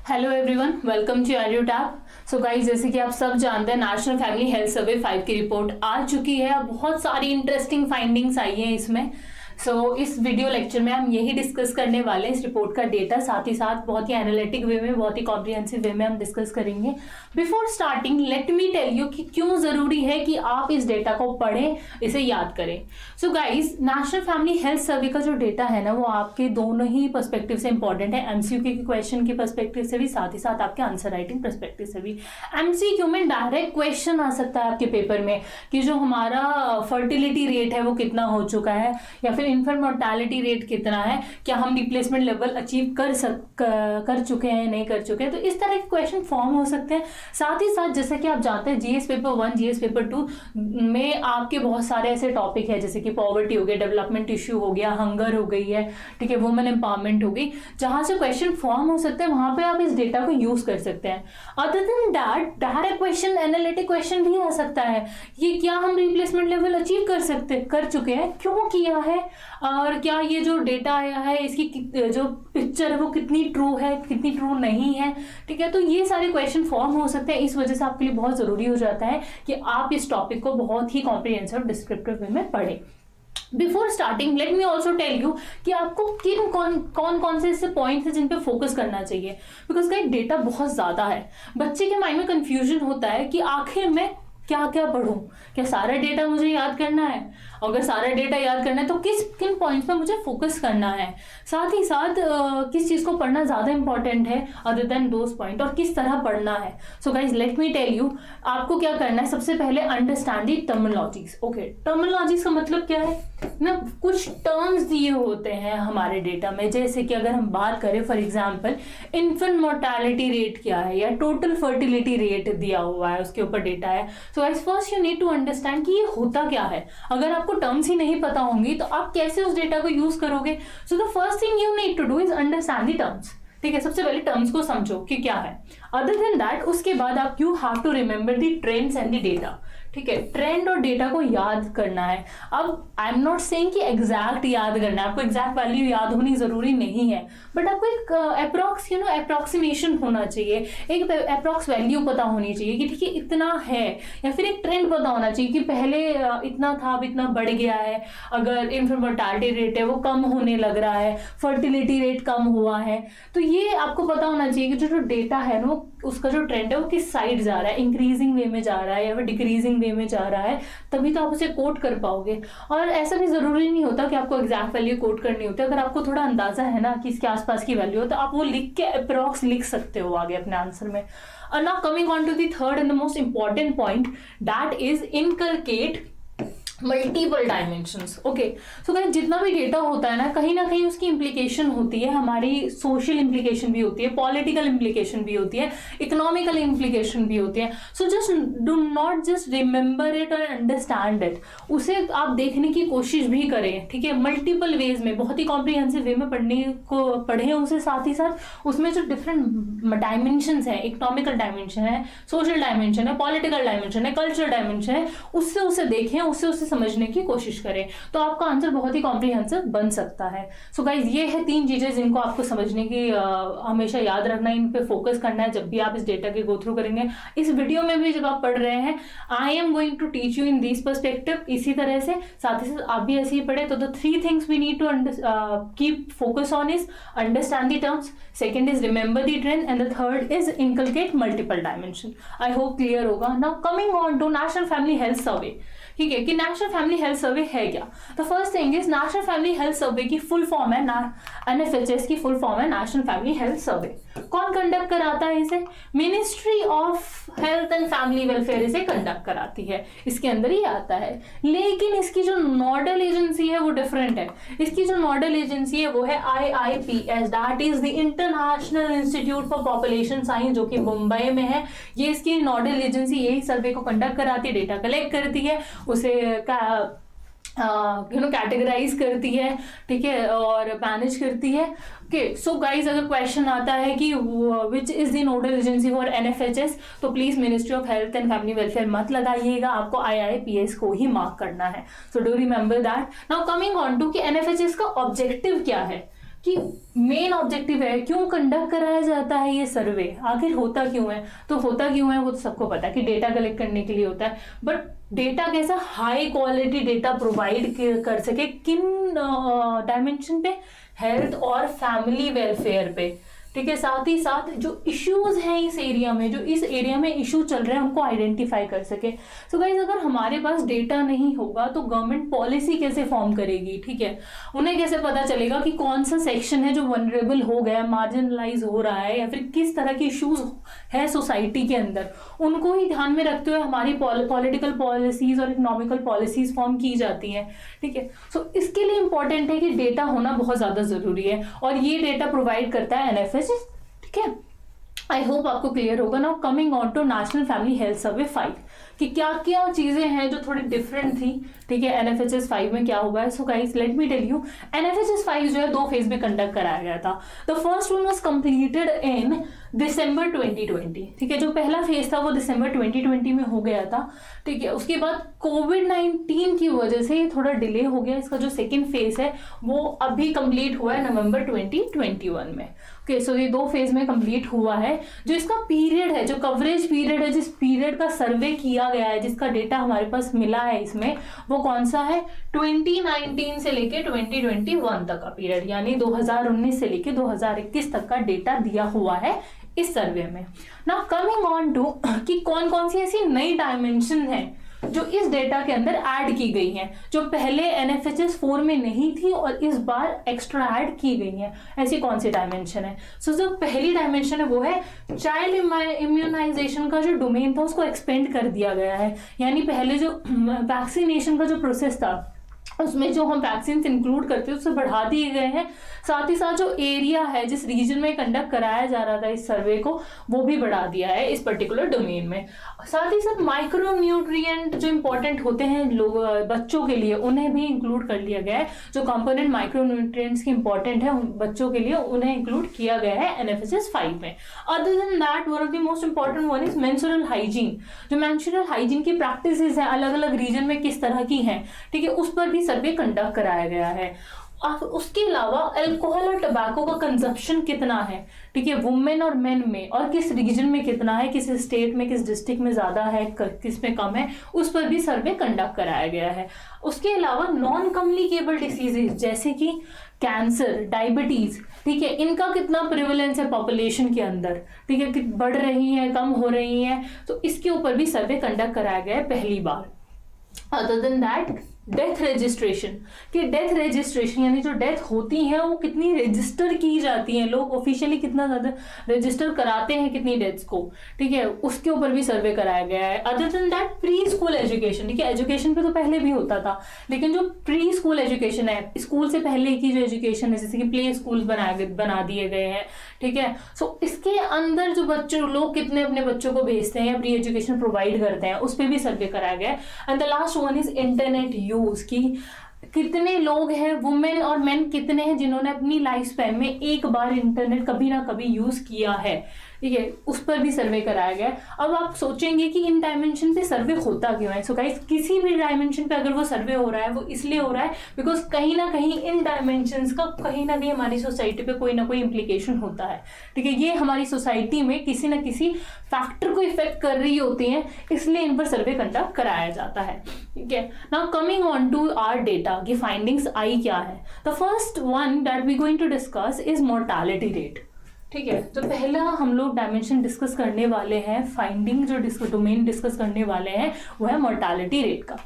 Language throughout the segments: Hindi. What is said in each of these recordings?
Hello everyone, welcome to Edu Tab. So guys, जैसे कि आप सब जानते हैं, नेशनल फैमिली हेल्थ सर्वे 5 की रिपोर्ट आ चुकी है। अब बहुत सारी इंटरेस्टिंग फाइंडिंग्स आई हैं इसमें। इस वीडियो लेक्चर में हम यही डिस्कस करने वाले हैं, इस रिपोर्ट का डेटा, साथ ही साथ बहुत ही एनालिटिक वे में, बहुत ही कॉम्प्रिहेंसिव वे में हम डिस्कस करेंगे। Before starting let me tell you कि क्यों जरूरी है कि आप इस डेटा को पढ़ें, इसे याद करें। So guys, national family health सर्वे का जो डेटा है ना, वो आपके दोनों ही पर्सपेक्टिव से इंपॉर्टेंट है। एमसीक्यू के क्वेश्चन के पर्सपेक्टिव से भी, साथ ही साथ आपके आंसर राइटिंग पर्सपेक्टिव से भी। एमसीक्यू में डायरेक्ट क्वेश्चन आ सकता है आपके पेपर में कि जो हमारा फर्टिलिटी रेट है वो कितना हो चुका है, या फिर इन्फेंट मोर्टेलिटी रेट कितना है, क्या हम रिप्लेसमेंट लेवल अचीव कर चुके हैं, नहीं कर चुके हैं। तो इस तरह के क्वेश्चन फॉर्म हो सकते हैं। साथ ही साथ जैसे कि आप जानते हैं, जीएस पेपर 1, जीएस पेपर 2 में आपके बहुत सारे ऐसे टॉपिक है, जैसे कि पॉवर्टी हो गया, डेवलपमेंट इश्यू हो गया, हंगर हो गई है, ठीक है, वुमेन एम्पावरमेंट हो गई, जहां से क्वेश्चन फॉर्म हो सकते हैं, वहां पे आप इस डेटा को यूज कर सकते हैं। Other than that, direct question, analytic question भी आ सकता है। ये क्या हम रिप्लेसमेंट लेवल अचीव कर चुके हैं, क्यों किया है, और क्या ये जो डेटा आया है इसकी जो पिक्चर है वो कितनी ट्रू है, कितनी ट्रू नहीं है, ठीक है। तो ये सारे क्वेश्चन फॉर्म हो सकते हैं। इस वजह से आपके लिए बहुत जरूरी हो जाता है कि आप इस टॉपिक को बहुत ही कॉम्प्रिहेंसिव डिस्क्रिप्टिव वे में पढ़ें। Before starting let me also tell you कि आपको कौन से ऐसे पॉइंट्स हैं जिन पे फोकस करना चाहिए, बिकॉज का डेटा बहुत ज्यादा है। बच्चे के माइंड में कंफ्यूजन होता है कि आखिर में क्या क्या पढ़ूं, क्या सारा डेटा मुझे याद करना है, अगर सारा डेटा याद करना है तो किन पॉइंट्स पे मुझे फोकस करना है, साथ ही साथ किस चीज को पढ़ना ज्यादा इंपॉर्टेंट है अदर देन दोस पॉइंट, और किस तरह पढ़ना है। So guys let me tell you, आपको क्या करना है, सबसे पहले understand the terminologies. Okay, terminologies का मतलब क्या है ना, कुछ टर्म्स दिए होते हैं हमारे डेटा में, जैसे कि अगर हम बात करें for example infant mortality rate क्या है, या टोटल फर्टिलिटी रेट दिया हुआ है, उसके ऊपर डेटा है। So guys first you need to understand कि ये होता क्या है। अगर आपको टर्म्स ही नहीं पता होंगी तो आप कैसे उस डेटा को यूज करोगे। So the first thing you need to do is understand the terms, ठीक है। सबसे पहले टर्म्स को समझो कि क्या है। अदर देन दैट, उसके बाद आप you have to remember the trends and the data, ठीक है। ट्रेंड और डेटा को याद करना है। अब आई एम नॉट सेइंग कि एग्जैक्ट याद करना है, आपको एग्जैक्ट वैल्यू याद होनी जरूरी नहीं है, बट आपको एक अप्रोक्सीमेशन होना चाहिए, एक अप्रोक्स वैल्यू पता होनी चाहिए कि ठीक है इतना है, या फिर एक ट्रेंड पता होना चाहिए कि पहले इतना था, अब इतना बढ़ गया है। अगर इन्फेंट मोर्टेलिटी रेट है वो कम होने लग रहा है, फर्टिलिटी रेट कम हुआ है, तो ये आपको पता होना चाहिए कि जो डेटा है ना, उसका जो ट्रेंड है वो किस साइड जा रहा है, इंक्रीजिंग वे में जा रहा है या फिर डिक्रीजिंग वे में जा रहा है, तभी तो आप उसे कोट कर पाओगे। और ऐसा भी जरूरी नहीं होता कि आपको एग्जैक्ट वैल्यू कोट करनी होती है। अगर आपको थोड़ा अंदाजा है ना कि इसके आसपास की वैल्यू हो, तो आप वो लिख के अप्रॉक्स लिख सकते हो आगे अपने आंसर में। और now coming on to the third and the most important point, that is inculcate multiple dimensions. Okay, so guys जितना भी डेटा होता है ना कहीं उसकी इम्प्लीकेशन होती है, हमारी सोशल इम्प्लीकेशन भी होती है, पॉलिटिकल इम्प्लीकेशन भी होती है, इकोनॉमिकल इम्प्लीकेशन भी होती है। So just do not just remember it और अंडरस्टैंड इट, उसे आप देखने की कोशिश भी करें, ठीक है, मल्टीपल वेज में, बहुत ही कॉम्प्रिहेंसिव वे में पढ़ें उसे। साथ ही साथ उसमें जो डिफरेंट डायमेंशंस है, इकोनॉमिकल डायमेंशन है, सोशल डायमेंशन है, पॉलिटिकल डायमेंशन है, कल्चरल डायमेंशन है, उससे उसे देखें, उससे समझने की कोशिश करें, तो आपका आंसर बहुत ही कॉम्प्रिहेंसिव बन सकता है। सो गाइज ये है 3 चीजें जिनको आपको समझने की हमेशा याद रखना है, इन पे फोकस करना है जब भी आप इस डेटा के गो थ्रू करेंगे। इस वीडियो में भी जब आप पढ़ रहे हैं, I am going to teach you in this perspective, इसी तरह से साथ ही साथ आप भी ऐसे ही पढ़े। तो the 3 things we need to keep focus on is understand the terms, second is remember the trend, and the third is inculcate multiple dimension. I hope clear होगा। Now coming on to national family health survey, ठीक है, कि नेशनल फैमिली हेल्थ सर्वे है क्या। The first thing is national family health survey की फुल फॉर्म है एनएफएचएस की फुल फॉर्म है नेशनल फैमिली हेल्थ सर्वे। कौन कंडक्ट कराता है इसे? Ministry of health and family welfare इसे कंडक्ट कराती है, इसके अंदर ही आता है। लेकिन इसकी जो नोडल एजेंसी है वो डिफरेंट है। इसकी जो नोडल एजेंसी है वो है IIPS, that is the international institute for population science, जो कि मुंबई में है। ये इसकी नोडल एजेंसी यही सर्वे को कंडक्ट कराती है, डेटा कलेक्ट करती है, उसे कैटेगराइज करती है, ठीक है, और मैनेज करती है। ओके, सो गाइज अगर क्वेश्चन आता है कि which is the nodal agency for NFHS, तो please ministry of health and family welfare मत लगाइएगा, आपको IIPS को ही मार्क करना है। So do remember that. Now coming on to कि एनएफएचएस का ऑब्जेक्टिव क्या है, कि मेन ऑब्जेक्टिव है, क्यों कंडक्ट कराया जाता है ये सर्वे, आखिर होता क्यों है। तो होता क्यों है वो तो सबको पता है कि डेटा कलेक्ट करने के लिए होता है, बट डेटा कैसा हाई क्वालिटी डेटा प्रोवाइड कर सके, किन डायमेंशन पे, हेल्थ और फैमिली वेलफेयर पे, ठीक है। साथ ही साथ जो इश्यूज हैं इस एरिया में, जो इस एरिया में इशू चल रहे हैं उनको आइडेंटिफाई कर सके। सो गाइज अगर हमारे पास डेटा नहीं होगा तो गवर्नमेंट पॉलिसी कैसे फॉर्म करेगी, ठीक है। उन्हें कैसे पता चलेगा कि कौन सा सेक्शन है जो वनरेबल हो गया, मार्जिनलाइज हो रहा है, या फिर किस तरह के इश्यूज है सोसाइटी के अंदर, उनको ही ध्यान में रखते हुए हमारी पॉलिटिकल पॉलिसीज और इकोनॉमिकल पॉलिसीज फॉर्म की जाती हैं, ठीक है। सो इसके लिए इंपॉर्टेंट है कि डेटा होना बहुत ज़्यादा ज़रूरी है, और ये डेटा प्रोवाइड करता है NFH, ठीक है। आई होप आपको क्लियर होगा। Now coming on to national family health survey 5 कि क्या क्या चीजें हैं जो थोड़ी डिफरेंट थी, ठीक है, NFHS 5 में क्या हुआ है। So guys let me tell you, NFHS 5 जो है 2 फेज में कंडक्ट कराया गया था। The first one was completed in December 2020, ठीक है। जो पहला फेज था वो दिसंबर 2020 में हो गया था, ठीक है। उसके बाद कोविड-19 की वजह से थोड़ा डिले हो गया। इसका जो सेकेंड फेज है वो अभी कंप्लीट हुआ है नवंबर 2021 में। ओके, सो ये 2 फेज में कंप्लीट हुआ है। जो इसका पीरियड है, जो कवरेज पीरियड है, जिस पीरियड का सर्वे किया गया है, जिसका डेटा हमारे पास मिला है इसमें, वो कौन सा है, 2019 से लेके 2021 तक का पीरियड, यानी 2019 से लेके 2021 तक का डेटा दिया हुआ है इस सर्वे में। नाउ कमिंग ऑन टू कि कौन कौन सी ऐसी नई डायमेंशन है जो इस डेटा के अंदर ऐड की गई हैं, जो पहले NFHS 4 में नहीं थी और इस बार एक्स्ट्रा ऐड की गई हैं। ऐसी कौन सी डायमेंशन है। सो जो पहली डायमेंशन है वो है चाइल्ड इम्यूनाइजेशन का जो डोमेन था उसको एक्सपेंड कर दिया गया है, यानी पहले जो वैक्सीनेशन का जो प्रोसेस था उसमें जो हम वैक्सीन इंक्लूड करते हैं उससे बढ़ा दिए गए हैं। साथ ही साथ जो एरिया है, जिस रीजन में कंडक्ट कराया जा रहा था इस सर्वे को, वो भी बढ़ा दिया है इस पर्टिकुलर डोमेन में। साथ ही साथ माइक्रो न्यूट्रिएंट जो इंपॉर्टेंट होते हैं लोग बच्चों के लिए, उन्हें भी इंक्लूड कर लिया गया है। जो कंपोनेंट माइक्रो न्यूट्रिएंट्स के इंपॉर्टेंट है बच्चों के लिए, उन्हें इंक्लूड किया गया है NFHS 5 में। Other than that one of the most important one is menstrual hygiene. जो मेंस्ट्रुअल हाइजीन की प्रैक्टिसेस हैं अलग अलग रीजन में किस तरह की हैं, ठीक है, उस पर भी सर्वे कंडक्ट कराया गया है। उसके अलावा अल्कोहल और टबैको का कंजप्शन कितना है, ठीक है, वुमेन और मेन में, और किस रीजन में कितना है, किस स्टेट में, किस डिस्ट्रिक्ट में ज़्यादा है, किस में कम है, उस पर भी सर्वे कंडक्ट कराया गया है। उसके अलावा नॉन कम्युनिकेबल डिसीजेज जैसे कि कैंसर, डायबिटीज, ठीक है, इनका कितना प्रिवलेंस है पॉपुलेशन के अंदर, ठीक है, कि बढ़ रही है, कम हो रही है, तो इसके ऊपर भी सर्वे कंडक्ट कराया गया है पहली बार। Other than that death registration, कि डेथ रजिस्ट्रेशन यानी जो डेथ होती है वो कितनी रजिस्टर की जाती हैं, लोग ऑफिशियली कितना ज़्यादा रजिस्टर कराते हैं कितनी डेथ्स को, ठीक है, उसके ऊपर भी सर्वे कराया गया है। Other than that pre school education, ठीक है, एजुकेशन पे तो पहले भी होता था, लेकिन जो प्री स्कूल एजुकेशन है, स्कूल से पहले की जो एजुकेशन है, जैसे कि प्ले स्कूल बना दिए गए हैं, ठीक है। सो इसके अंदर जो बच्चों लोग कितने अपने बच्चों को भेजते हैं या प्री एजुकेशन प्रोवाइड करते हैं, उस पर भी सर्वे कराया गया है। And the last one is internet use, की कितने लोग हैं, वुमेन और मेन कितने हैं जिन्होंने अपनी लाइफ स्पैन में एक बार इंटरनेट कभी ना कभी यूज किया है, ठीक है, उस पर भी सर्वे कराया गया। अब आप सोचेंगे कि इन डायमेंशन पे सर्वे होता क्यों है। सो गाइस किसी भी डायमेंशन पे अगर वो सर्वे हो रहा है वो इसलिए हो रहा है बिकॉज कहीं ना कहीं इन डायमेंशंस का कहीं ना कहीं हमारी सोसाइटी पे कोई ना कोई इम्प्लीकेशन होता है, ठीक है, ये हमारी सोसाइटी में किसी ना किसी फैक्टर को इफेक्ट कर रही होती हैं, इसलिए इन पर सर्वे कंडक्ट कराया जाता है, ठीक है। Now coming on to our data की फाइंडिंग्स आई क्या है। The first one that we going to discuss is mortality rate, ठीक है। तो पहला हम लोग डायमेंशन डिस्कस करने वाले हैं, फाइंडिंग जो डोमेन डिस्कस करने वाले हैं वो है मोर्टालिटी रेट का।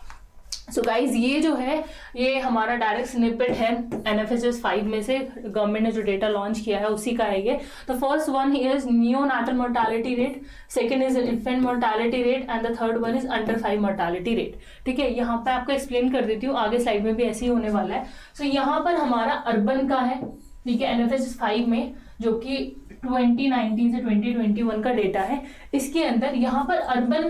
सो गाइज ये जो है ये हमारा डायरेक्ट स्निपेट है NFHS 5 में से, गवर्नमेंट ने जो डेटा लॉन्च किया है उसी का है ये। The first one is neonatal mortality rate, second is infant mortality rate and the third one is under 5 mortality rate, ठीक है। यहाँ पे आपको एक्सप्लेन कर देती हूँ, आगे स्लाइड में भी ऐसे ही होने वाला है। सो यहाँ पर हमारा अर्बन का है, ठीक है, NFHS 5 में जो कि 2019 से 2021 का डेटा है, इसके अंदर यहाँ पर अर्बन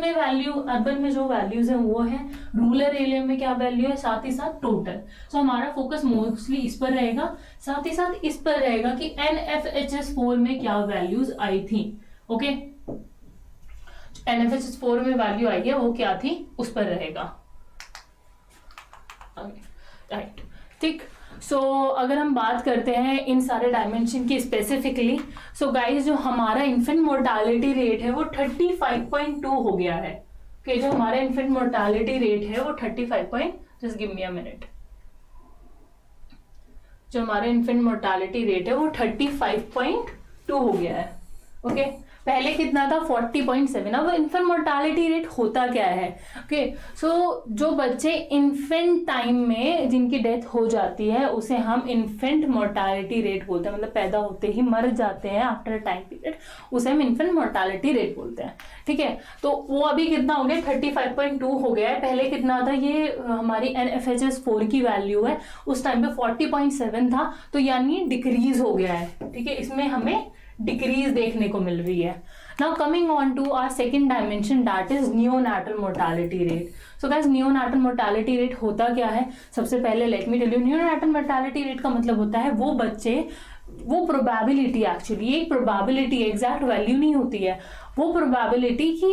में जो वैल्यूज हैं वो है, रूरल एरिया में क्या वैल्यू है, साथ ही साथ टोटल। सो हमारा फोकस मोस्टली इस पर रहेगा, साथ ही साथ इस पर रहेगा कि NFHS 4 में क्या वैल्यूज आई थी, ओके, NFHS 4 में वैल्यू आई है वो क्या थी उस पर रहेगा, राइट, ठीक। सो अगर हम बात करते हैं इन सारे डायमेंशन की स्पेसिफिकली, सो गाइज जो हमारा इन्फेंट मोर्टालिटी रेट है वो 35.2 हो गया है। कि जो हमारा इन्फेंट मोर्टालिटी रेट है वो 35 just give me a minute, जो हमारा इन्फेंट मोर्टालिटी रेट है वो 35.2 हो गया है। ओके, पहले कितना था 40.7। अब इन्फेंट मोर्टालिटी रेट होता क्या है? ओके, सो जो बच्चे इन्फेंट टाइम में जिनकी डेथ हो जाती है उसे हम इन्फेंट मोर्टालिटी रेट बोलते हैं, मतलब पैदा होते ही मर जाते हैं आफ्टर टाइम पीरियड, उसे हम इन्फेंट मोर्टालिटी रेट बोलते हैं। ठीक है, तो वो अभी कितना हो गया 35.2 हो गया है। पहले कितना था, ये हमारी NFHS 4 की वैल्यू है, उस टाइम पे 40.7 था, तो यानी डिक्रीज हो गया है। ठीक है, इसमें हमें डिक्रीज देखने को मिल रही है। Now coming on to our second dimension, that is neonatal mortality rate. So guys, neonatal mortality rate होता क्या है? सबसे पहले let me tell you, neonatal mortality rate का मतलब होता है वो बच्चे, वो प्रोबेबिलिटी, एक्चुअली ये प्रोबेबिलिटी एग्जैक्ट वैल्यू नहीं होती है, वो प्रोबेबिलिटी कि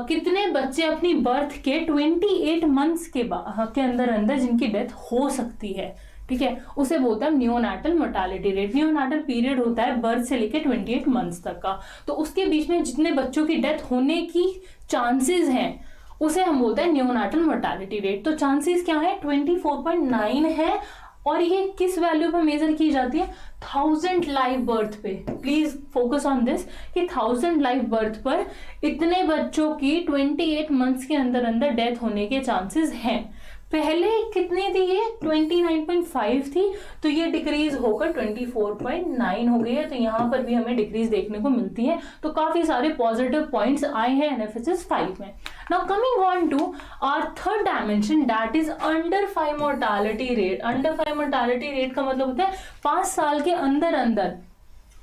कितने बच्चे अपनी बर्थ के 28 मंथ्स के अंदर जिनकी डेथ हो सकती है। ठीक है, उसे बोलते हैं नियोनाटल मोर्टालिटी रेट। नियोनाटल पीरियड होता है बर्थ से लेकर 28 मंथ्स तक का, तो उसके बीच में जितने बच्चों की डेथ होने की चांसेस हैं उसे हम बोलते हैं नियोनाटल मोर्टालिटी रेट। तो चांसेस क्या है? 24.9 है, और ये किस वैल्यू पर मेजर की जाती है? 1000 लाइव बर्थ पे। प्लीज फोकस ऑन दिस कि 1000 लाइव बर्थ पर इतने बच्चों की 28 मंथ्स के अंदर डेथ होने के चांसेस हैं। पहले कितनी थी ये? 29.5 थी, तो ये डिक्रीज होकर 24.9 हो गई है। तो यहाँ पर भी हमें डिक्रीज देखने को मिलती है। तो काफी सारे पॉजिटिव पॉइंट्स आए हैं NFHS 5 में। Now coming on to our third dimension, that is under 5 mortality rate. Under 5 mortality rate का मतलब होता है 5 साल के अंदर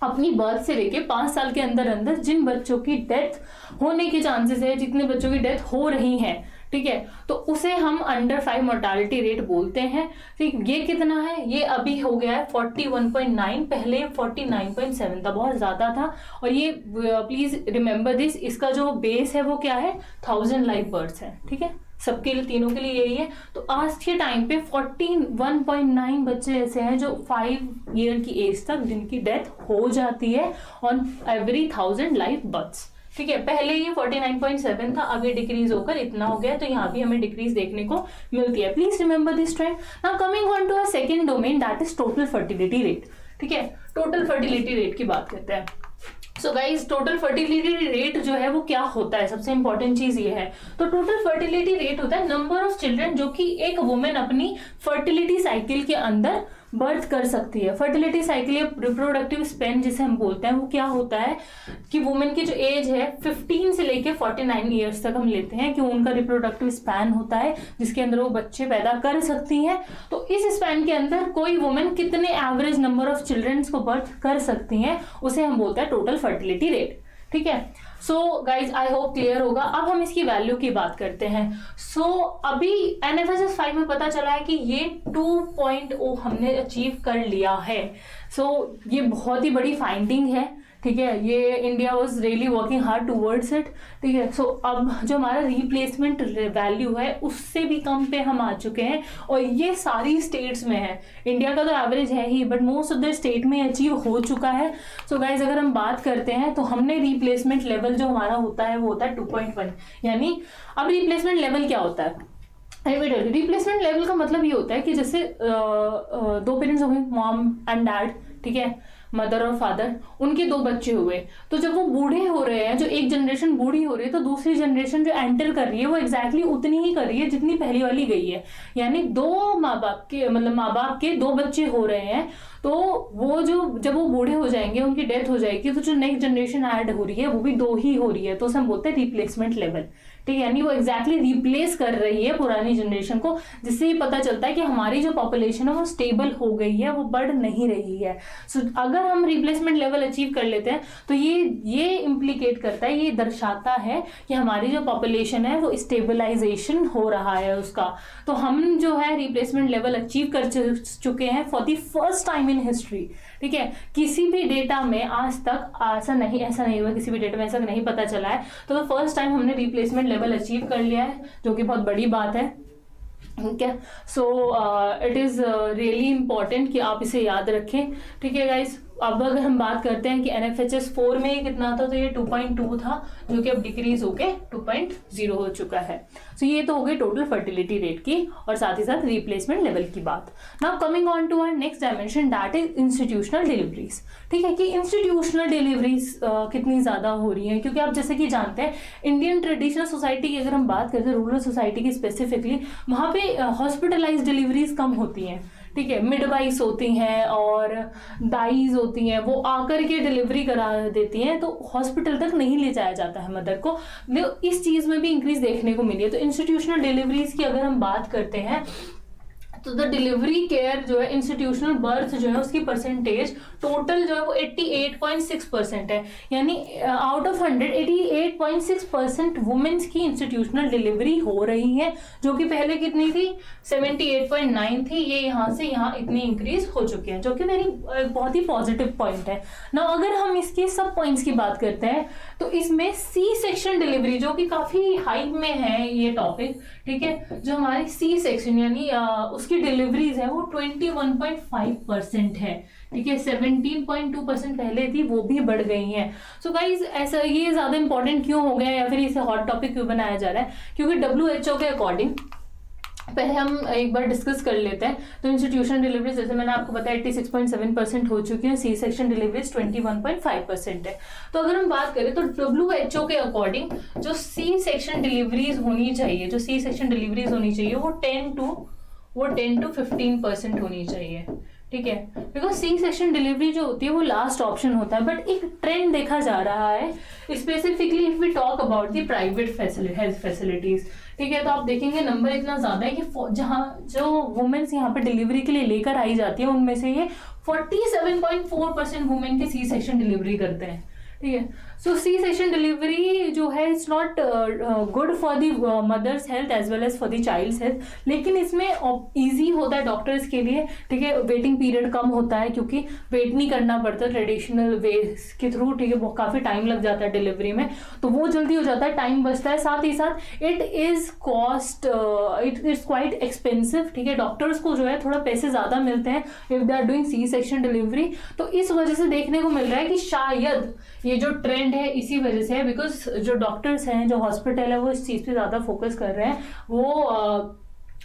अपनी बर्थ से लेके 5 साल के अंदर जिन बच्चों की डेथ होने के चांसेस है, जितने बच्चों की डेथ हो रही है, ठीक है, तो उसे हम अंडर 5 मोर्टालिटी रेट बोलते हैं। ठीक, ये कितना है? ये अभी हो गया है 41.9, पहले 49.7 था, बहुत ज्यादा था। और ये प्लीज रिमेंबर दिस, इसका जो बेस है वो क्या है? 1000 लाइव बर्थ है। ठीक है, सबके लिए, तीनों के लिए यही है। तो आज के टाइम पे 41.9 बच्चे ऐसे हैं जो 5 ईयर की एज तक जिनकी डेथ हो जाती है ऑन एवरी 1000 लाइव बर्थ्स। ठीक है, पहले ये 49.7 था, अब ये डिक्रीज होकर इतना हो गया, तो यहाँ भी हमें डिक्रीज देखने को मिलती है। Please remember this trend. Now coming on to a second domain, that is total fertility rate. ठीक है, टोटल फर्टिलिटी रेट की बात करते हैं। So guys, total fertility rate जो है वो क्या होता है? सबसे इंपॉर्टेंट चीज ये है। तो टोटल फर्टिलिटी रेट होता है नंबर ऑफ चिल्ड्रन जो कि एक वुमेन अपनी फर्टिलिटी साइकिल के अंदर बर्थ कर सकती है। फर्टिलिटी साइकिल या रिप्रोडक्टिव स्पेन जिसे हम बोलते हैं, वो क्या होता है कि वुमेन की जो एज है 15 से लेके 49 ईयर्स तक हम लेते हैं कि उनका रिप्रोडक्टिव स्पैन होता है जिसके अंदर वो बच्चे पैदा कर सकती हैं। तो इस स्पैन के अंदर कोई वुमेन कितने एवरेज नंबर ऑफ चिल्ड्रंस को बर्थ कर सकती हैं, उसे हम बोलते हैं टोटल फर्टिलिटी रेट। ठीक है, so guys I hope clear होगा। अब हम इसकी वैल्यू की बात करते हैं। सो अभी NFHS 5 में पता चला है कि ये 2.0 हमने अचीव कर लिया है। सो ये बहुत ही बड़ी फाइंडिंग है। ठीक है, ये India was really working hard towards it. ठीक है, सो अब जो हमारा रिप्लेसमेंट वैल्यू है उससे भी कम पे हम आ चुके हैं, और ये सारी स्टेट्स में है। इंडिया का तो एवरेज है ही, but most of the state में अचीव हो चुका है। सो गाइज, अगर हम बात करते हैं तो हमने रिप्लेसमेंट लेवल जो हमारा होता है वो होता है 2.1। यानी अब रिप्लेसमेंट लेवल क्या होता है? रिप्लेसमेंट लेवल का मतलब ये होता है कि जैसे 2 पेरेंट्स हो गए, मॉम एंड डैड, ठीक है, मदर और फादर, उनके 2 बच्चे हुए, तो जब वो बूढ़े हो रहे हैं, जो एक जनरेशन बूढ़ी हो रही है, तो दूसरी जनरेशन जो एंटर कर रही है वो एग्जैक्टली उतनी ही कर रही है जितनी पहली वाली गई है। यानी 2 माँ बाप के, मतलब माँ बाप के 2 बच्चे हो रहे हैं, तो वो जो जब वो बूढ़े हो जाएंगे, उनकी डेथ हो जाएगी, तो जो नेक्स्ट जनरेशन ऐड हो रही है वो भी 2 ही हो रही है, तो उसे हम बोलते हैं रिप्लेसमेंट लेवल। ठीक है, यानी वो एग्जैक्टली रिप्लेस कर रही है पुरानी जनरेशन को, जिससे ये पता चलता है कि हमारी जो पॉपुलेशन है वो स्टेबल हो गई है, वो बढ़ नहीं रही है। सो अगर हम रिप्लेसमेंट लेवल अचीव कर लेते हैं तो ये इम्प्लीकेट करता है, ये दर्शाता है कि हमारी जो पॉपुलेशन है वो स्टेबलाइजेशन हो रहा है उसका। तो हम जो है रिप्लेसमेंट लेवल अचीव कर चुके हैं for the first time in history. ठीक है, किसी भी डेटा में आज तक ऐसा नहीं हुआ, किसी भी डेटा में ऐसा नहीं पता चला है। तो फर्स्ट टाइम हमने रिप्लेसमेंट लेवल अचीव कर लिया है, जो कि बहुत बड़ी बात है। ठीक है। So it is really important कि आप इसे याद रखें। ठीक है गाइज, अब अगर हम बात करते हैं कि NFHS 4 में कितना था, तो ये 2.2 था, जो कि अब डिक्रीज होके 2.0 हो चुका है। सो ये तो हो गई टोटल फर्टिलिटी रेट की और साथ ही साथ रिप्लेसमेंट लेवल की बात। Now coming on to our next dimension, that is institutional deliveries. ठीक है, कि इंस्टीट्यूशनल डिलीवरीज कितनी ज़्यादा हो रही है, क्योंकि आप जैसे कि जानते हैं इंडियन ट्रेडिशनल सोसाइटी की अगर हम बात करते हैं, रूरल सोसाइटी की स्पेसिफिकली, वहाँ पे हॉस्पिटलाइज डिलीवरीज कम होती हैं। ठीक है, मिडवाइस होती हैं और दाइज होती हैं, वो आकर के डिलीवरी करा देती हैं, तो हॉस्पिटल तक नहीं ले जाया जाता है मदर को। इस चीज़ में भी इंक्रीज देखने को मिली है। तो इंस्टीट्यूशनल डिलीवरीज की अगर हम बात करते हैं, तो द डिलीवरी केयर जो है, इंस्टीट्यूशनल बर्थ जो है, उसकी परसेंटेज टोटल जो है वो 88.6% है। यानी आउट ऑफ 100 88.6% वुमेन्स की इंस्टीट्यूशनल डिलीवरी हो रही है, जो कि पहले कितनी थी, 78.9 थी। ये यहाँ से यहाँ इतनी इंक्रीज हो चुकी है, जो कि मेरी बहुत ही पॉजिटिव पॉइंट है ना। अगर हम इसके सब पॉइंट्स की बात करते हैं, तो इसमें सी सेक्शन डिलीवरी, जो कि काफी हाइप में है ये टॉपिक, ठीक है, जो हमारी सी सेक्शन यानी उसकी डिलीवरीज है वो 21.5% है। ठीक है, 17.2% पहले थी, वो भी बढ़ गई हैं। सो गाइज, ऐसा ये ज्यादा इंपॉर्टेंट क्यों हो गया या फिर इसे हॉट टॉपिक क्यों बनाया जा रहा है, क्योंकि WHO के अकॉर्डिंग पहले हम एक बार डिस्कस कर लेते हैं। तो इंस्टीट्यूशनल डिलीवरीज जैसे मैंने आपको बताया 86.7% हो चुकी है, सी सेक्शन डिलीवरीज 21.5% है। तो अगर हम बात करें तो WHO के अकॉर्डिंग जो सी सेक्शन डिलीवरीज होनी चाहिए, जो सी सेक्शन डिलीवरीज होनी चाहिए वो 10 to 15% होनी चाहिए। ठीक है, बिकॉज सी सेक्शन डिलीवरी जो होती है वो लास्ट ऑप्शन होता है, बट एक ट्रेंड देखा जा रहा है specifically if we talk about the private health facilities. ठीक है, तो आप देखेंगे नंबर इतना ज्यादा है कि जहाँ जो वुमेन्स यहाँ पे डिलीवरी के लिए लेकर आई जाती है, उनमें से ये 47.4% वुमेन के सी सेक्शन डिलीवरी करते हैं। ठीक है, सो सी सेक्शन डिलीवरी जो है it's not good for the mother's health as well as for the child's health, लेकिन इसमें इजी होता है डॉक्टर्स के लिए। ठीक है, वेटिंग पीरियड कम होता है क्योंकि वेट नहीं करना पड़ता ट्रेडिशनल वे के थ्रू। ठीक है, वो काफ़ी टाइम लग जाता है डिलीवरी में, तो वो जल्दी हो जाता है, टाइम बचता है। साथ ही साथ it is it's quite expensive. ठीक है, डॉक्टर्स को जो है थोड़ा पैसे ज़्यादा मिलते हैं if they are doing C section delivery. तो इस वजह से देखने को मिल रहा है कि शायद ये जो ट्रेंड है इसी वजह से है, बिकॉज जो डॉक्टर्स हैं, जो हॉस्पिटल है, वो इस चीज़ पे ज़्यादा फोकस कर रहे हैं। वो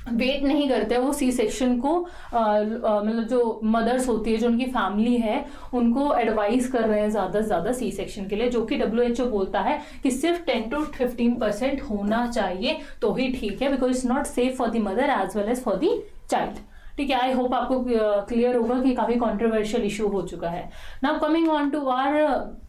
वेट नहीं करते, वो सी सेक्शन को मतलब जो मदर्स होती है, जो उनकी फैमिली है, उनको एडवाइस कर रहे हैं ज़्यादा से ज़्यादा सी सेक्शन के लिए, जो कि WHO बोलता है कि सिर्फ 10 to 15% होना चाहिए तो ही ठीक है, because it's not safe for the mother as well as for the child. ठीक है, आई होप आपको क्लियर होगा कि काफ़ी कॉन्ट्रोवर्शियल इशू हो चुका है। Now coming on to our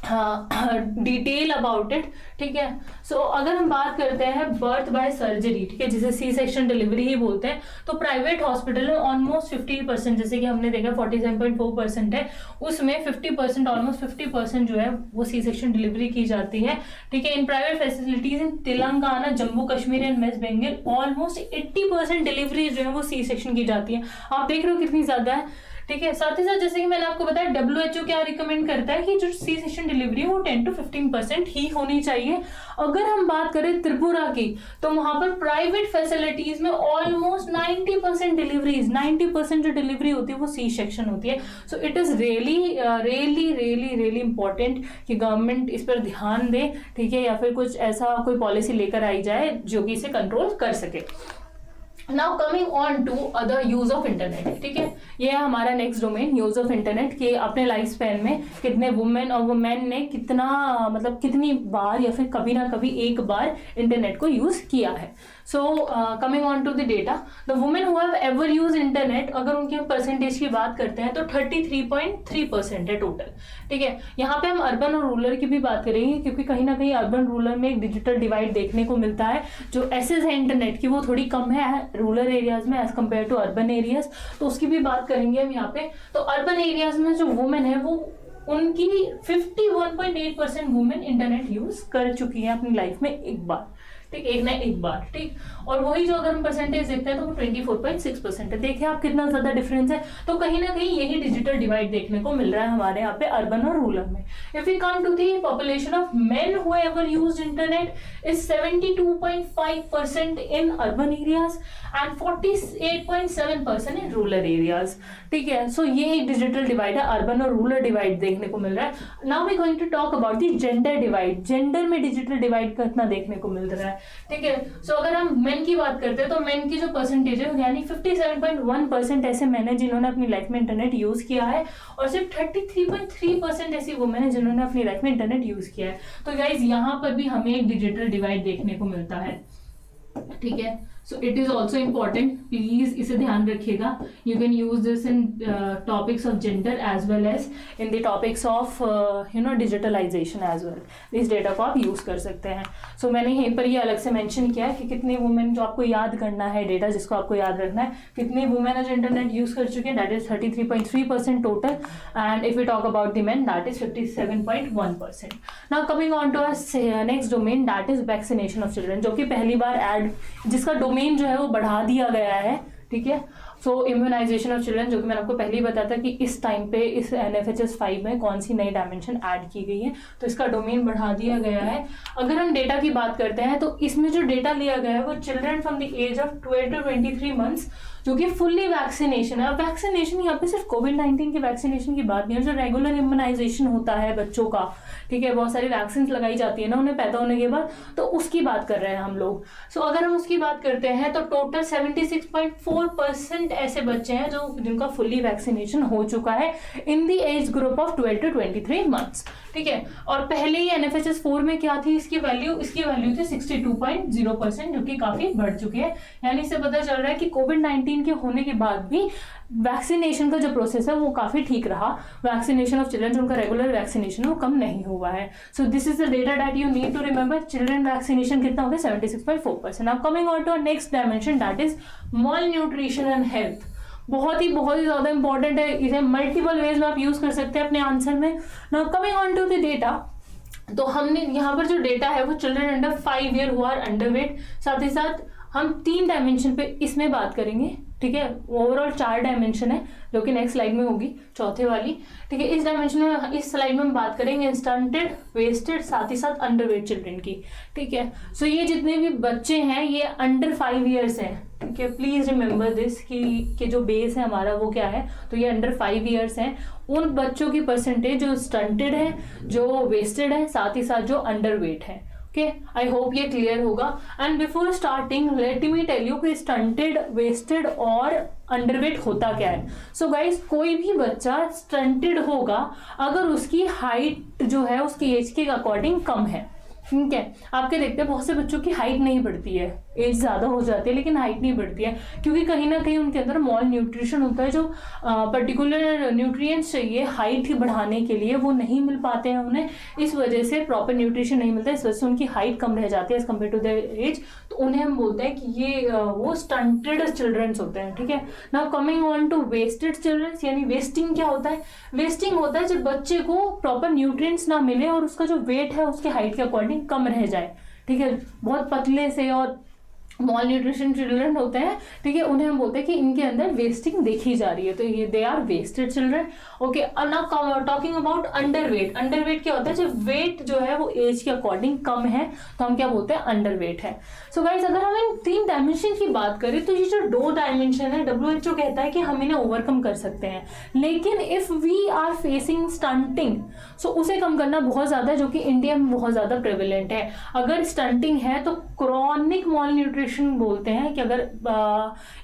detail about it. ठीक है, सो अगर हम बात करते हैं बर्थ बाय सर्जरी, ठीक है, जिसे सी सेक्शन डिलीवरी ही बोलते हैं, तो प्राइवेट हॉस्पिटल में ऑलमोस्ट 50%, जैसे कि हमने देखा 47.4% है, उसमें 50% ऑलमोस्ट 50% जो है वो सी सेक्शन डिलीवरी की जाती है। ठीक है, in private facilities in Telangana, Jammu Kashmir and West Bengal almost 80% delivery जो है वो सी सेक्शन की जाती है। आप देख रहे हो कितनी ज्यादा है। ठीक है, साथ ही साथ जैसे कि मैंने आपको बताया WHO क्या रिकमेंड करता है कि जो सी सेक्शन डिलीवरी है वो 10 to 15% ही होनी चाहिए। अगर हम बात करें त्रिपुरा की, तो वहां पर प्राइवेट फैसिलिटीज में ऑलमोस्ट 90% डिलीवरीज, 90% जो डिलीवरी होती है वो सी सेक्शन होती है। So it is really important कि गवर्नमेंट इस पर ध्यान दे। ठीक है, या फिर कुछ ऐसा कोई पॉलिसी लेकर आई जाए जो कि इसे कंट्रोल कर सके। Now coming on to other use of internet. ठीक है, ये है हमारा next domain, use of internet, कि अपने लाइफ स्पैन में कितने वुमेन और वुमेन ने कितना मतलब कितनी बार या फिर कभी ना कभी एक बार इंटरनेट को यूज किया है। So coming on to the data, the women who have ever use internet, अगर उनके परसेंटेज की बात करते हैं तो 33.3% है टोटल। ठीक है, यहाँ पे हम अर्बन और रूरल की भी बात करेंगे, क्योंकि कहीं ना कहीं अर्बन रूरल में एक डिजिटल डिवाइड देखने को मिलता है। जो एक्सेस है इंटरनेट की वो थोड़ी कम है रूरल एरियाज में as compare to urban areas, तो उसकी भी बात करेंगे हम यहाँ पे। तो अर्बन एरियाज में जो वुमेन है वो उनकी 51.8% वुमेन इंटरनेट यूज कर चुकी है अपनी लाइफ में एक बार। ठीक, एक ना एक बार, ठीक। और वही जो अगर हम परसेंटेज देखते हैं तो वो 24.6% है। देखिए आप कितना ज्यादा डिफरेंस है। तो कहीं ना कहीं यही डिजिटल डिवाइड देखने को मिल रहा है हमारे यहाँ पे अर्बन और रूरल में। If we come to the population of men who ever used internet is 72.5% in urban areas and 48.7% in rural areas, ठीक है। सो ये एक डिजिटल डिवाइड है, अर्बन और रूरल डिवाइड देखने को मिल रहा है। Now we going to talk about the gender divide. Gender में डिजिटल डिवाइड कितना देखने को मिल रहा है, ठीक है। सो अगर हम मेन की बात करते हैं तो मेन की जो परसेंटेज है यानी 57.1% ऐसे मैन है जिन्होंने अपनी लाइफ में इंटरनेट यूज किया है, और सिर्फ 33.3% ऐसी वुमेन है जिन्होंने अपनी लाइफ में इंटरनेट यूज किया है। तो गाइज यहाँ पर भी हमें एक डिजिटल डिवाइड देखने को मिलता है, ठीक है। So it is also important, please इसे ध्यान रखिएगा। You can use this in topics of gender as well as in the topics of digitalization as well. इस डेटा को आप यूज कर सकते हैं। सो मैंने यहीं पर ये अलग से मेंशन किया है कि कितनी वुमेन, जो आपको याद करना है डेटा जिसको आपको याद रखना है, कितनी वुमेन है जो इंटरनेट यूज कर चुके हैं, that is 33.3% total. And if you talk about the men that is 57.1%। Now coming on to next domain that is vaccination of children, जो कि पहली बार ऐड, जिसका डोमेन जो है वो बढ़ा दिया गया है, ठीक है। सो इम्यूनाइजेशन ऑफ चिल्ड्रन, जो कि मैंने आपको पहले ही बताया था कि इस टाइम पे इस NFHS 5 में कौन सी नई डायमेंशन ऐड की गई है, तो इसका डोमेन बढ़ा दिया गया है। अगर हम डेटा की बात करते हैं तो इसमें जो डेटा लिया गया है वो children from the age of 12 to 23 months, जो कि फुल्ली वैक्सीनेशन है। अब वैक्सीनेशन यहाँ पे सिर्फ कोविड-19 के वैक्सीनेशन की बात नहीं है, जो रेगुलर इम्यूनाइजेशन होता है बच्चों का, ठीक है, बहुत सारी वैक्सीन लगाई जाती है ना उन्हें पैदा होने के बाद, तो उसकी बात कर रहे हैं हम लोग। सो अगर हम उसकी बात करते हैं तो टोटल 76.4% ऐसे बच्चे हैं जो जिनका फुल्ली वैक्सीनेशन हो चुका है in the age group of 12 to 23 months, ठीक है। और पहले ही NFHS 4 में क्या थी इसकी वैल्यू थी 62.0%, जो कि काफी बढ़ चुकी है। यानी इससे पता चल रहा है कि कोविड-19 के होने के बाद भी वैक्सीनेशन का जो प्रोसेस है वो काफी ठीक रहा। वैक्सीनेशन ऑफ चिल्ड्रन, जो उनका रेगुलर वैक्सीनेशन वो कम नहीं हुआ है। So this is the data that you need to remember. Children vaccination कितना हो गया, 76.4%। Now coming on to next dimension that is malnutrition and health. बहुत ही ज्यादा इंपॉर्टेंट है, इसे मल्टीपल वेज में आप यूज कर सकते हैं अपने आंसर में। Now coming on to the data, तो हमने यहाँ पर जो डेटा है वो children under 5 year who are underweight, साथ ही साथ हम 3 डायमेंशन पे इसमें बात करेंगे, ठीक है। ओवरऑल 4 डायमेंशन है जो कि नेक्स्ट स्लाइड में होगी, चौथे वाली, ठीक है। इस डायमेंशन में, इस स्लाइड में हम बात करेंगे स्टंटेड, वेस्टेड, साथ ही साथ अंडरवेट चिल्ड्रन की, ठीक है। सो ये जितने भी बच्चे हैं ये अंडर 5 ईयर्स हैं, ठीक है। प्लीज रिमेंबर दिस कि जो बेस है हमारा वो क्या है, तो ये अंडर 5 ईयर्स हैं। उन बच्चों की परसेंटेज जो स्टंटेड है, जो वेस्टेड है, साथ ही साथ जो अंडरवेट है, ओके। आई होप ये क्लियर होगा। And before starting let me tell you कि स्टंटेड, वेस्टेड और अंडरवेट होता क्या है। सो गाइस, कोई भी बच्चा स्टंटेड होगा अगर उसकी हाइट जो है उसकी एज के अकॉर्डिंग कम है, ठीक है। आपके देखते हैं बहुत से बच्चों की हाइट नहीं बढ़ती है, एज ज्यादा हो जाती है लेकिन हाइट नहीं बढ़ती है, क्योंकि कहीं ना कहीं उनके अंदर मॉल न्यूट्रिशन होता है, जो पर्टिकुलर न्यूट्रिएंट्स चाहिए हाइट बढ़ाने के लिए वो नहीं मिल पाते हैं उन्हें, इस वजह से प्रॉपर न्यूट्रिशन नहीं मिलता है, इस वजह से उनकी हाइट कम रह जाती है as compare to their age. तो उन्हें हम बोलते हैं कि ये वो स्टंटेड चिल्ड्रंस होते हैं, ठीक है। Now coming on to wasted childrens, यानी वेस्टिंग क्या होता है। वेस्टिंग होता है जब बच्चे को प्रॉपर न्यूट्रिएंट्स ना मिले और उसका जो वेट है उसके हाइट के अकॉर्डिंग कम रह जाए, ठीक है। बहुत पतले से और मॉल न्यूट्रिशन चिल्ड्रन होते हैं, ठीक है, उन्हें हम बोलते हैं कि इनके अंदर वेस्टिंग देखी जा रही है, तो ये they are wasted children, okay. Now talking about underweight. Underweight क्या होता है, जब वेट जो है वो एज के अकॉर्डिंग कम है तो हम क्या बोलते हैं, अंडरवेट है। सो गाइस, अगर हम इन 3 डायमेंशन की बात करें तो ये जो 2 डायमेंशन है WHO कहता है कि हम इन्हें ओवरकम कर सकते हैं, लेकिन if we are facing stunting, so उसे कम करना बहुत ज्यादा, जो कि इंडिया में बहुत ज्यादा प्रेवलेंट है। अगर स्टंटिंग है तो क्रॉनिक मॉल न्यूट्रिशन बोलते हैं कि अगर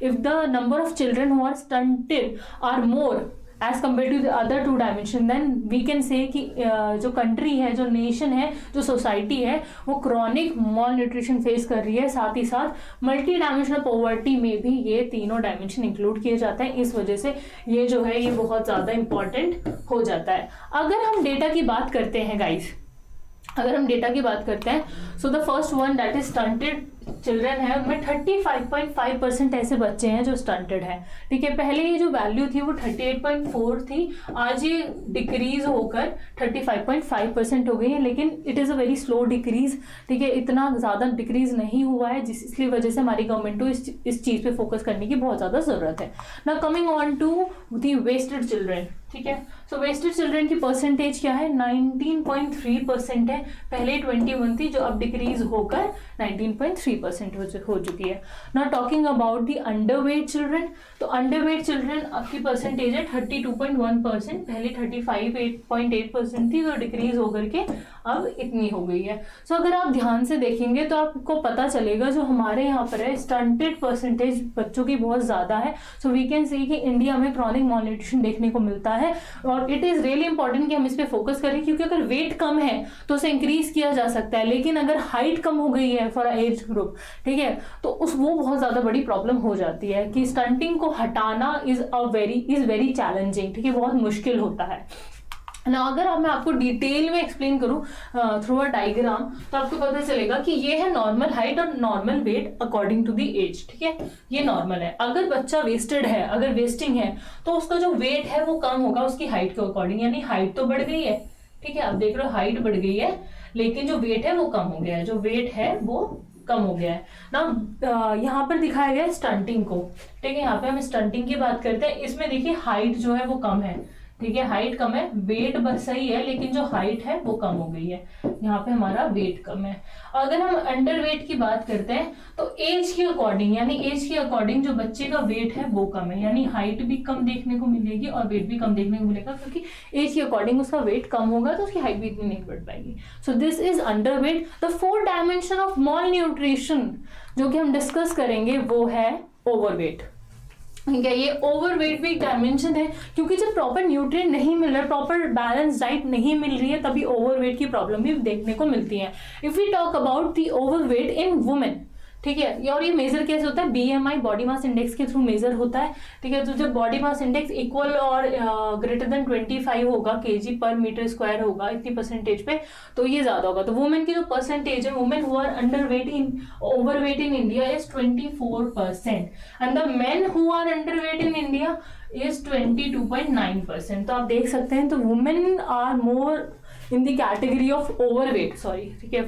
if the number of children who are stunted are more as compare to the other 2 dimension, then we can say कि जो कंट्री है, जो नेशन है, जो सोसाइटी है, वो क्रॉनिक मॉल न्यूट्रिशन फेस कर रही है। साथ ही साथ मल्टी डायमेंशनल पॉवर्टी में भी ये तीनों डायमेंशन इंक्लूड किए जाते हैं, इस वजह से ये जो है ये बहुत ज़्यादा इंपॉर्टेंट हो जाता है। अगर हम डेटा की बात करते हैं गाइस, अगर हम डेटा की बात करते हैं, सो the first one that is stunted children है उनमें 35.5% ऐसे बच्चे हैं जो स्टंटेड हैं, ठीक है। पहले ये जो वैल्यू थी वो 38.4 थी, आज ये डिक्रीज होकर 35.5% हो गई है, लेकिन it is a very slow decrease, ठीक है। इतना ज़्यादा डिक्रीज नहीं हुआ है, इसलिए वजह से हमारी गवर्नमेंट को इस चीज़ पे फोकस करने की बहुत ज़्यादा ज़रूरत है। Now coming on to the wasted children, ठीक है। सो वेस्टेड चिल्ड्रन की परसेंटेज क्या है, 19.3% है। पहले 21 थी जो अब डिक्रीज होकर 19.3% हो चुकी है। Now talking about the underweight children, तो अंडरवेट चिल्ड्रन आपकी परसेंटेज है 32.1%, पहले 35.8% थी, तो डिक्रीज होकर के अब इतनी हो गई है। सो अगर आप ध्यान से देखेंगे तो आपको पता चलेगा जो हमारे यहाँ पर है स्टंटेड परसेंटेज बच्चों की बहुत ज़्यादा है। सो वी कैन सी कि इंडिया में क्रॉनिक मॉलन्यूट्रिशन देखने को मिलता है, और इट इज़ रियली इंपॉर्टेंट कि हम इस पर फोकस करें, क्योंकि अगर वेट कम है तो उसे इंक्रीज किया जा सकता है, लेकिन अगर हाइट कम हो गई है फॉर एज ग्रुप, ठीक है, तो वो बहुत ज़्यादा बड़ी प्रॉब्लम हो जाती है कि स्टंटिंग को हटाना इज़ वेरी चैलेंजिंग, ठीक है, बहुत मुश्किल होता है ना। अगर मैं आपको डिटेल में एक्सप्लेन करूँ थ्रू अ डायग्राम, तो आपको पता चलेगा कि ये है नॉर्मल हाइट और normal weight according to the age, ठीक है, ये नॉर्मल है। अगर बच्चा वेस्टेड है, अगर वेस्टिंग है, तो उसका जो वेट है वो कम होगा उसकी हाइट के अकॉर्डिंग, यानी हाइट तो बढ़ गई है, ठीक है, आप देख रहे हो हाइट बढ़ गई है, लेकिन जो वेट है वो कम हो गया है, जो वेट है वो कम हो गया है ना। यहाँ पर दिखाया गया है स्टंटिंग को, ठीक है, यहाँ पे हम स्टंटिंग की बात करते हैं। इसमें देखिए हाइट जो है वो कम है, ठीक है, हाइट कम है, वेट बस सही है, लेकिन जो हाइट है वो कम हो गई है, यहाँ पे हमारा वेट कम है। अगर हम अंडर वेट की बात करते हैं तो एज के अकॉर्डिंग, यानी एज के अकॉर्डिंग जो बच्चे का वेट है वो कम है, यानी हाइट भी कम देखने को मिलेगी और वेट भी कम देखने को मिलेगा, क्योंकि एज के अकॉर्डिंग उसका वेट कम होगा तो उसकी हाइट भी इतनी नहीं बढ़ पाएगी। सो this is under weight. The fourth dimension of mall nutrition जो कि हम डिस्कस करेंगे वो है ओवरवेट, ठीक है। ये ओवरवेट भी एक डायमेंशन है, क्योंकि जब प्रॉपर न्यूट्रिएंट नहीं मिल रहा है, प्रॉपर बैलेंस डाइट नहीं मिल रही है, तभी ओवरवेट की प्रॉब्लम भी देखने को मिलती है। If we talk about the overweight in women, ठीक है, और ये मेजर कैसे होता है, BMI बॉडी मास इंडेक्स के थ्रू मेजर होता है, ठीक है। तो जब बॉडी मास इंडेक्स इक्वल और ग्रेटर देन 25 होगा, kg/m² होगा इतनी परसेंटेज पे, तो ये ज्यादा होगा। तो वुमेन की जो परसेंटेज है, women who are overweight in India is 24%, and the men who are underweight in India is 22.9%। तो आप देख सकते हैं, तो women are more in the category of overweight, sorry, ठीक है,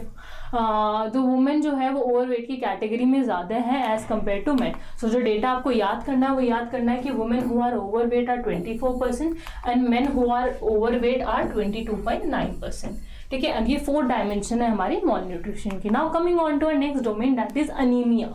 तो वुमेन जो है वो ओवरवेट की कैटेगरी में ज़्यादा है एज कम्पेयर टू मेन। सो जो डेटा आपको याद करना है वो याद करना है कि women who are overweight are 24% and men who are overweight are 22.9%, ठीक है। ये 4 डायमेंशन है हमारी मॉल न्यूट्रिशन की। Now coming on to our next domain, that is anaemia,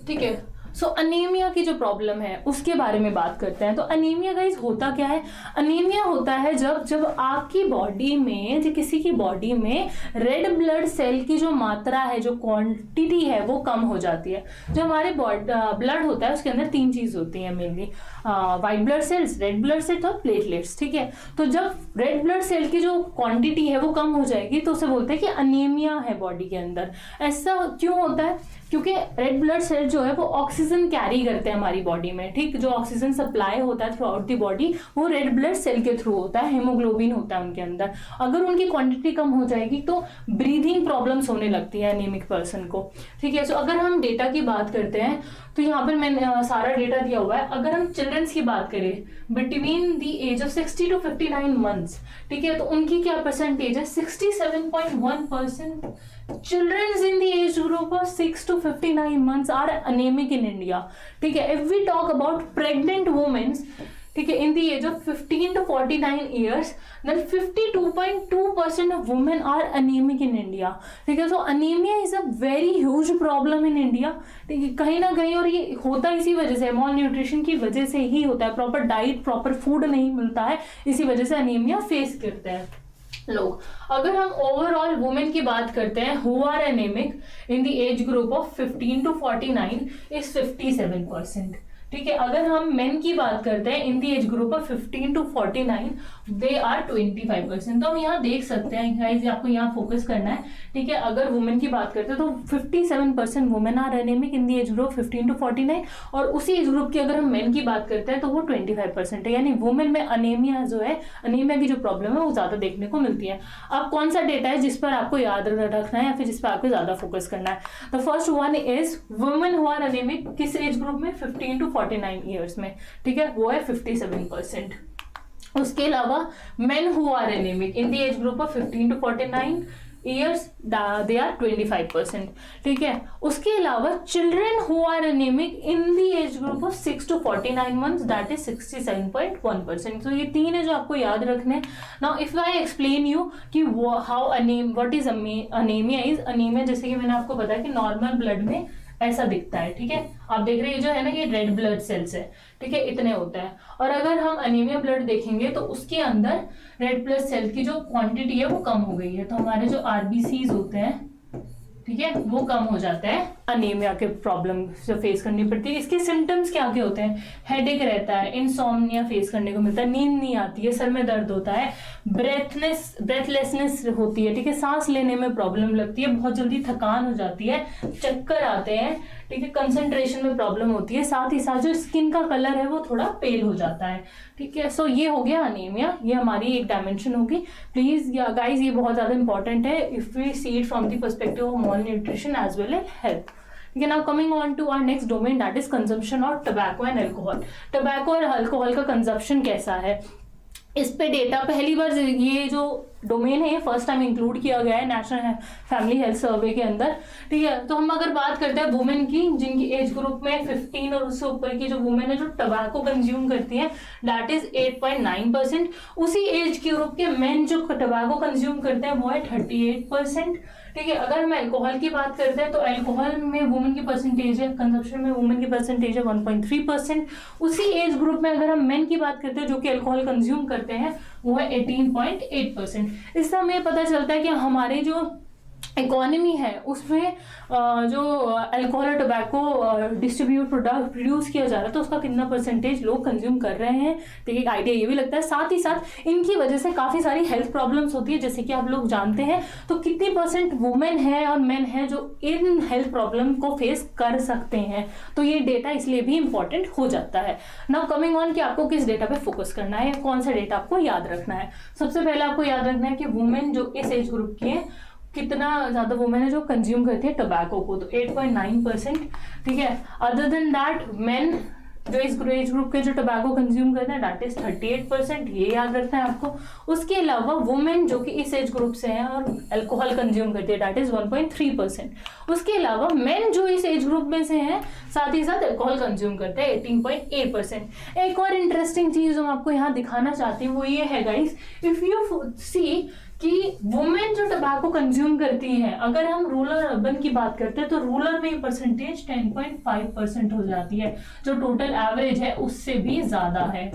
ठीक है। सो अनीमिया की जो प्रॉब्लम है उसके बारे में बात करते हैं। तो अनीमिया गाइस होता क्या है, अनीमिया होता है जब आपकी बॉडी में, जो किसी की बॉडी में रेड ब्लड सेल की जो मात्रा है, जो क्वांटिटी है वो कम हो जाती है। जो हमारे ब्लड होता है उसके अंदर 3 चीज होती हैं mainly, white blood cells, red blood cells और प्लेटलेट्स, ठीक है। तो जब रेड ब्लड सेल की जो क्वांटिटी है वो कम हो जाएगी तो उसे बोलते हैं कि अनीमिया है बॉडी के अंदर। ऐसा क्यों होता है, क्योंकि रेड ब्लड सेल जो है वो ऑक्सीजन कैरी करते हैं हमारी बॉडी में, ठीक, जो ऑक्सीजन सप्लाई होता है थ्रू आउट दी बॉडी वो रेड ब्लड सेल के थ्रू होता है, हेमोग्लोबिन होता है उनके अंदर। अगर उनकी क्वांटिटी कम हो जाएगी तो ब्रीदिंग प्रॉब्लम्स होने लगती है एनीमिक पर्सन को, ठीक है। सो अगर हम डेटा की बात करते हैं तो यहाँ पर मैंने सारा डेटा दिया हुआ है। अगर हम चिल्ड्रंस की बात करें between the age of 60 to 59 months, ठीक है, तो उनकी क्या परसेंटेज है, 67.1%। Children in the age group of 6 to 59 months are anemic in India, ठीक है। If we talk about pregnant women, ठीक है, in the age of 15 to 49 years, then 52.2% of women are anemic in India, ठीक है। So anemia is a very huge problem in India, ठीक है, कहीं ना कहीं, और ये होता इसी वजह से, मॉल न्यूट्रिशन की वजह से ही होता है, प्रॉपर डाइट, प्रॉपर फूड नहीं मिलता है, इसी वजह से अनीमिया फेस करते हैं लोग। अगर हम ओवरऑल वुमेन की बात करते हैं who are anaemic in the age group of 15 to 49 is 57%, ठीक है। अगर हम मेन की बात करते हैं in the age group of 15 to 49 they are 25%। तो हम यहाँ देख सकते हैं गाइस, आपको यहाँ फोकस करना है, ठीक है। अगर वुमेन की बात करते हैं तो 57% women are anaemic in the age group 15 to 49, और उसी एज ग्रुप की अगर हम मेन की बात करते हैं तो वो 25% है। यानी वुमेन में अनीमिया जो है, अनीमिया की जो प्रॉब्लम है वो ज्यादा देखने को मिलती है। अब कौन सा डेटा है जिस पर आपको याद रखना है या फिर जिस पर आपको ज्यादा फोकस करना है? The first one is women who are anaemic किस एज ग्रुप में? 15 to 49 ईयर्स में, ठीक है, वो है 57%। उसके अलावा men who are anaemic in the age group of 15 to 49 years they are 25%, ठीक है। उसके अलावा children who are anaemic in the age group of 6 to 49 months that is 67.1%। तो ये तीन है जो आपको याद रखने हैं। Now if I explain you कि how what is anaemia is, anaemia जैसे कि मैंने आपको बताया कि नॉर्मल ब्लड में ऐसा दिखता है, ठीक है। आप देख रहे हैं जो है ना ये रेड ब्लड सेल्स है, ठीक है, इतने होते हैं। और अगर हम अनीमिया ब्लड देखेंगे तो उसके अंदर रेड ब्लड सेल की जो क्वांटिटी है वो कम हो गई है, तो हमारे जो आरबीसीज होते हैं, ठीक है, वो कम हो जाता है। अनीमिया के प्रॉब्लम जो फेस करनी पड़ती है। इसके सिम्टम्स क्या क्या होते हैं? हेडेक रहता है, इंसोम्निया फेस करने को मिलता है, नींद नहीं आती है, सर में दर्द होता है, ब्रेथलेसनेस होती है, ठीक है, सांस लेने में प्रॉब्लम लगती है, बहुत जल्दी थकान हो जाती है, चक्कर आते हैं, ठीक है, कंसंट्रेशन में प्रॉब्लम होती है, साथ ही साथ जो स्किन का कलर है वो थोड़ा पेल हो जाता है, ठीक है। सो ये हो गया अनीमिया, ये हमारी एक डायमेंशन होगी। प्लीज गाइज ये बहुत ज्यादा इंपॉर्टेंट है if we see it from the perspective of malnutrition as well as health. ठीक है। Now coming on to our next domain that is consumption of tobacco and alcohol. Tobacco और अल्कोहल का कंजप्शन कैसा है, इस पे डेटा पहली बार ये जो डोमेन है ये फर्स्ट टाइम इंक्लूड किया गया है नेशनल फैमिली हेल्थ सर्वे के अंदर, ठीक है। तो हम अगर बात करते हैं वुमेन की जिनकी एज ग्रुप में 15 और उससे ऊपर की जो वुमेन है जो टबैको कंज्यूम करती है दैट इज 8.9%। उसी एज ग्रुप के मेन जो टबैको कंज्यूम करते हैं वो है 38%, ठीक है। अगर हम अल्कोहल की बात करते हैं तो अल्कोहल में वुमेन की परसेंटेज है, कंजप्शन में वुमेन की परसेंटेज है 1.3%। उसी एज ग्रुप में अगर हम मेन की बात करते हैं जो कि अल्कोहल कंज्यूम करते हैं वो है 18.8%। इससे हमें पता चलता है कि हमारे जो इकोनॉमी है उसमें जो अल्कोहल और टोबैको प्रोड्यूस किया जा रहा है तो उसका कितना परसेंटेज लोग कंज्यूम कर रहे हैं, तो एक आइडिया ये भी लगता है। साथ ही साथ इनकी वजह से काफ़ी सारी हेल्थ प्रॉब्लम्स होती है जैसे कि आप लोग जानते हैं। तो कितनी परसेंट वुमेन है और मेन है जो इन हेल्थ प्रॉब्लम को फेस कर सकते हैं, तो ये डेटा इसलिए भी इंपॉर्टेंट हो जाता है। नाउ कमिंग ऑन कि आपको किस डेटा पे फोकस करना है, कौन सा डेटा आपको याद रखना है। सबसे पहले आपको याद रखना है कि वुमेन जो इस एज ग्रुप की है कितना ज़्यादा वुमेन है जो कंज्यूम करती है टबैको को, तो 8.9%, ठीक है। अदर देन दैट मेन जो इस एज ग्रुप के जो टबैको कंज्यूम करते हैं दैट इज 38%, ये याद रखना है आपको। उसके अलावा वुमेन जो कि इस एज ग्रुप से हैं और अल्कोहल कंज्यूम करती है दैट इज 1.3%। उसके अलावा मेन जो इस एज ग्रुप में से हैं साथ ही साथ अल्कोहल कंज्यूम करते हैं 18.8%। एक और इंटरेस्टिंग चीज जो मैं आपको यहाँ दिखाना चाहती हूँ वो ये है गाइस, इफ यू सी कि वुमेन जो टबैको कंज्यूम करती हैं, अगर हम रूरल अर्बन की बात करते हैं तो रूरल में ये परसेंटेज 10.5% हो जाती है, जो टोटल एवरेज है उससे भी ज्यादा है,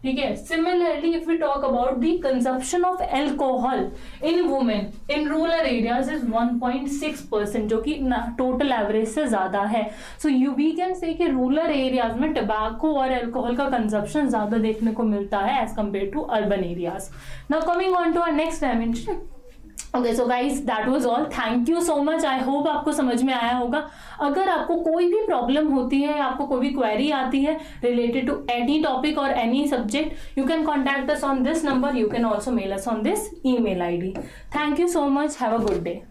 ठीक है। Similarly if we talk about the consumption of alcohol in women in rural areas is 1.6%, जो कि टोटल एवरेज से ज्यादा है। So you we can say कि रूरल एरियाज में टबैको और अल्कोहल का कंजप्शन ज्यादा देखने को मिलता है as compare to urban areas. Now coming on to our next dimension. Okay so guys that was all, thank you so much. I hope आपको समझ में आया होगा। अगर आपको कोई भी प्रॉब्लम होती है, आपको कोई भी क्वेरी आती है रिलेटेड टू एनी टॉपिक और any subject, you can contact us on this number, you can also mail us on this email ID। Thank you so much, have a good day.